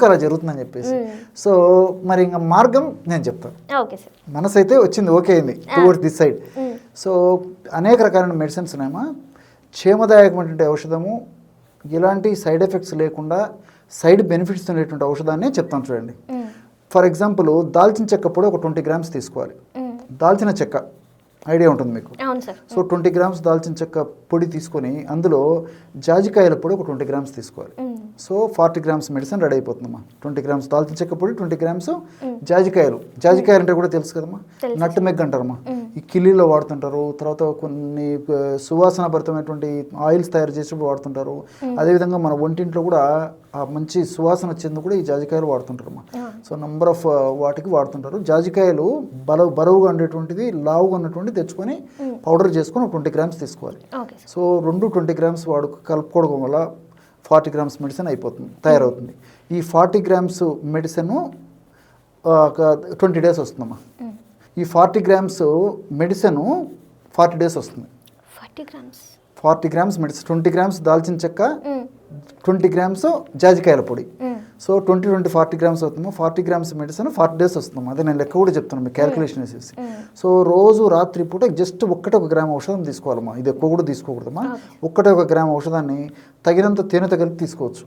ఎందుకు అలా జరుగుతుందని చెప్పేసి. సో మరి ఇంకా మార్గం నేను చెప్తాను. Okay sir. మనసు అయితే వచ్చింది, ఓకే అయింది టువర్డ్స్ దిస్ సైడ్. సో అనేక రకాలైన మెడిసిన్స్ ఉన్నాయమ్మా. క్షేమదాయకమైనటువంటి ఔషధము, ఎలాంటి సైడ్ ఎఫెక్ట్స్ లేకుండా సైడ్ బెనిఫిట్స్ ఉండేటువంటి ఔషధాన్ని చెప్తాను చూడండి. ఫర్ ఎగ్జాంపుల్ దాల్చిన చెక్క పొడి ఒక 20 గ్రామ్స్ తీసుకోవాలి. దాల్చిన చెక్క ఐడియా ఉంటుంది మీకు. సో 20 గ్రామ్స్ దాల్చిన చెక్క పొడి తీసుకొని అందులో జాజికాయల పొడి ఒక 20 గ్రామ్స్ తీసుకోవాలి. సో 40 గ్రామ్స్ మెడిసిన్ రెడీ అయిపోతుందమ్మా. 20 గ్రామ్స్ దాల్చిన చెక్క పొడి, 20 గ్రామ్స్ జాజికాయలు. జాజికాయలు అంటే కూడా తెలుసు కదమ్మా, నట్ మెగ్ అంటారమ్మా. ఈ కిల్లీలో వాడుతుంటారు, తర్వాత కొన్ని సువాసన భరితమైనటువంటి ఆయిల్స్ తయారు చేసేప్పుడు వాడుతుంటారు. అదేవిధంగా మన ఒంటింట్లో కూడా ఆ మంచి సువాసన వచ్చేందుకు కూడా ఈ జాజికాయలు వాడుతుంటారమ్మా. సో నంబర్ ఆఫ్ వాటికి వాడుతుంటారు. జాజికాయలు బరువుగా ఉండేటువంటిది, లావుగా ఉన్నటువంటి తెచ్చుకొని పౌడర్ చేసుకొని 20 గ్రామ్స్ తీసుకోవాలి. సో 20 గ్రామ్స్ కలుపుకోవడం వల్ల 40 గ్రామ్స్ మెడిసిన్ తయారవుతుంది. ఈ 40 గ్రామ్స్ మెడిసిన్ 20 డేస్ వస్తుందమ్మా. ఈ 40 గ్రామ్స్ మెడిసిన్ 40 డేస్ వస్తుంది. 40 గ్రామ్స్ మెడిసిన్, 20 గ్రామ్స్ దాల్చిన చెక్క, 20 గ్రామ్స్ జాజికాయల పొడి. సో 40 గ్రామ్స్ అవుతుందో 40 గ్రామ్స్ మెడిసిన్ 40 డేస్ వస్తుందమ్మా. అదే నేను లెక్క కూడా చెప్తున్నాను మీకు, క్యాలిక్యులేషన్ వేసేసి. సో రోజు రాత్రి పూట జస్ట్ 1 గ్రామ్ ఔషధం తీసుకోవాలమ్మా. ఇది ఎక్కువ కూడా తీసుకోకూడదమ్మా. 1 గ్రామ్ ఔషధాన్ని తగినంత తేనెతో కలిపి తీసుకోవచ్చు.